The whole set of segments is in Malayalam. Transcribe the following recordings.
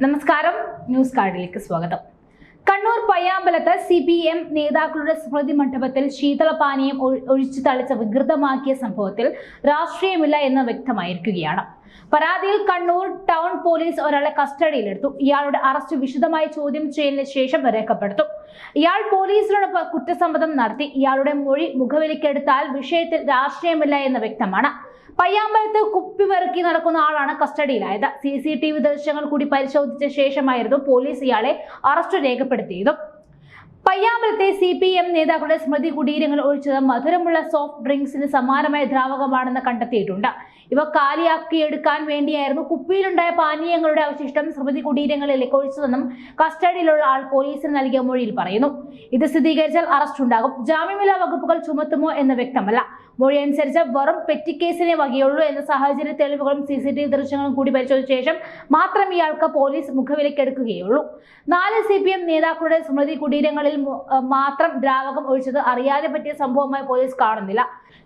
നമസ്കാരം, ന്യൂസ് കാർഡിലേക്ക് സ്വാഗതം. കണ്ണൂർ പയ്യാമ്പലത്ത് CPM നേതാക്കളുടെ സ്മൃതി മണ്ഡപത്തിൽ ശീതളപാനീയം ഒഴിച്ചു തളിച്ച് വികൃതമാക്കിയ സംഭവത്തിൽ രാഷ്ട്രീയമില്ല എന്ന് വ്യക്തമായിരിക്കുകയാണ്. പരാതിയിൽ കണ്ണൂർ ടൗൺ പോലീസ് ഒരാളെ കസ്റ്റഡിയിലെടുത്തു. ഇയാളുടെ അറസ്റ്റ് വിശദമായി ചോദ്യം ചെയ്യലിന് ശേഷം രേഖപ്പെടുത്തും. ഇയാൾ പോലീസിനോട് കുറ്റസമ്മതം നടത്തി. ഇയാളുടെ മൊഴി മുഖവിലക്കെടുത്താൽ വിഷയത്തിൽ രാഷ്ട്രീയമില്ല എന്ന് വ്യക്തമാണ്. പയ്യാമ്പലത്ത് കുപ്പിവെറുക്കി നടക്കുന്ന ആളാണ് കസ്റ്റഡിയിലായത്. CCTV ദൃശ്യങ്ങൾ കൂടി പരിശോധിച്ച ശേഷമായിരുന്നു പോലീസ് ഇയാളെ അറസ്റ്റ് രേഖപ്പെടുത്തിയതും. പയ്യാമ്പലത്തെ CPM നേതാക്കളുടെ സ്മൃതി കുടീരങ്ങൾ ഒഴിച്ചത് മധുരമുള്ള സോഫ്റ്റ് ഡ്രിങ്ക്സിന് സമാനമായ ദ്രാവകമാണെന്ന് കണ്ടെത്തിയിട്ടുണ്ട്. ഇവ കാലിയാക്കിയെടുക്കാൻ വേണ്ടിയായിരുന്നു കുപ്പിയിലുണ്ടായ പാനീയങ്ങളുടെ അവശിഷ്ടം സ്മൃതി കുടീരങ്ങളിലേക്ക് ഒഴിച്ചതെന്നും കസ്റ്റഡിയിലുള്ള ആൾ പോലീസിന് നൽകിയ മൊഴിയിൽ പറയുന്നു. ഇത് സ്ഥിരീകരിച്ചാൽ അറസ്റ്റ് ഉണ്ടാകും. ജാമ്യമില്ലാ വകുപ്പുകൾ ചുമത്തുമോ എന്ന് വ്യക്തമല്ല. മൊഴി അനുസരിച്ച് വെറും പെറ്റിക്കേസിനെ വകയുള്ളൂ എന്ന സാഹചര്യ തെളിവുകളും CCTV ദൃശ്യങ്ങളും കൂടി പരിശോധിച്ച ശേഷം മാത്രം ഇയാൾക്ക് പോലീസ് മുഖവിലക്കെടുക്കുകയുള്ളൂ. 4 CPM നേതാക്കളുടെ സ്മൃതി കുടീരങ്ങളിൽ മാത്രം ദ്രാവകം ഒഴിച്ചത് അറിയാതെ പറ്റിയ സംഭവമായി പോലീസ് കാണുന്നില്ല.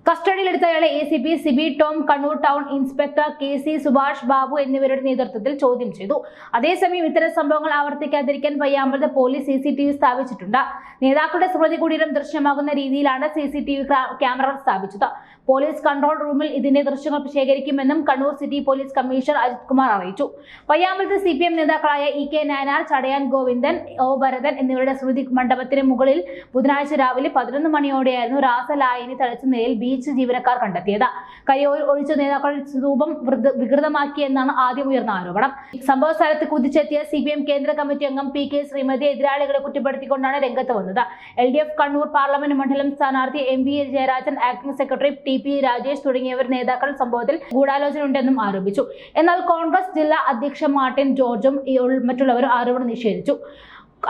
കസ്റ്റഡിയിലെടുത്ത അയാളെ ACP Sibi Tom, Kannur town inspector KC Subhash Babu എന്നിവരുടെ നേതൃത്വത്തിൽ ചോദ്യം ചെയ്തു. അതേസമയം ഇത്തരം സംഭവങ്ങൾ ആവർത്തിക്കാതിരിക്കാൻ പയ്യാമ്പലത്ത് പോലീസ് CCTV സ്ഥാപിച്ചിട്ടുണ്ട്. നേതാക്കളുടെ സ്മൃതി കുടീരം ദൃശ്യമാകുന്ന രീതിയിലാണ് CCTV ക്യാമറകൾ സ്ഥാപിച്ചത്. പോലീസ് കൺട്രോൾ റൂമിൽ ഇതിന്റെ ദൃശ്യങ്ങൾ ശേഖരിക്കുമെന്നും Kannur city police commissioner Ajith Kumar അറിയിച്ചു. പയ്യാമ്പലത്ത് CPM നേതാക്കളായ EK നായനാർ, ചടയാൻ ഗോവിന്ദൻ, O ഭരതൻ എന്നിവരുടെ സ്മൃതി മണ്ഡപത്തിന് മുകളിൽ ബുധനാഴ്ച രാവിലെ 11 മണിയോടെയായിരുന്നു രാസലായനി തളിച്ച നിലയിൽ ബീച്ച് ജീവനക്കാർ കണ്ടെത്തിയത്. കരിയോയിൽ ഒഴിച്ച നേതാക്കളുടെ രൂപം വികൃതമാക്കിയെന്നാണ് ആദ്യം ഉയർന്ന ആരോപണം. സംഭവ സ്ഥലത്ത് കുതിച്ചെത്തിയ CPM കേന്ദ്ര കമ്മിറ്റി അംഗം PK ശ്രീമതി എതിരാളികളെ കുറ്റപ്പെടുത്തിക്കൊണ്ടാണ് രംഗത്ത് വന്നത്. LDF കണ്ണൂർ പാർലമെന്റ് മണ്ഡലം സ്ഥാനാർത്ഥി MV Jayarajan, acting secretary TP Rajesh തുടങ്ങിയവർ നേതാക്കൾ സംഭവത്തിൽ ഗൂഢാലോചന ഉണ്ടെന്നും ആരോപിച്ചു. എന്നാൽ കോൺഗ്രസ് ജില്ലാ അധ്യക്ഷ മാർട്ടിൻ ജോർജും മറ്റുള്ളവരും ആരോപണം നിഷേധിച്ചു.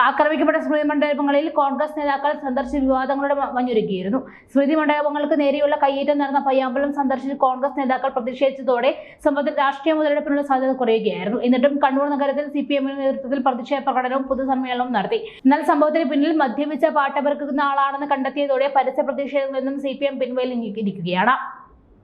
ആക്രമിക്കപ്പെട്ട സ്മൃതി മണ്ഡപങ്ങളിൽ കോൺഗ്രസ് നേതാക്കൾ സന്ദർശിച്ച വിവാദങ്ങളുടെ മഞ്ഞൊരുക്കിയിരുന്നു. സ്മൃതി മണ്ഡപങ്ങൾക്ക് നേരെയുള്ള കയ്യേറ്റം നടന്ന പയ്യാമ്പലം സന്ദർശിച്ച് കോൺഗ്രസ് നേതാക്കൾ പ്രതിഷേധിച്ചതോടെ സംഭവത്തിൽ രാഷ്ട്രീയ മുതലെടുപ്പിനുള്ള സാധ്യത കുറയുകയായിരുന്നു. എന്നിട്ടും കണ്ണൂർ നഗരത്തിൽ CPM നേതൃത്വത്തിൽ പ്രതിഷേധ പ്രകടനവും പൊതുസമ്മേളനവും നടത്തി. എന്നാൽ സംഭവത്തിന് പിന്നിൽ മദ്യപിച്ച പാട്ടപെറുക്കുന്ന ആളാണെന്ന് കണ്ടെത്തിയതോടെ പരസ്യ പ്രതിഷേധങ്ങളിൽ നിന്നും CPM പിൻവലിഞ്ഞിരിക്കുകയാണ്.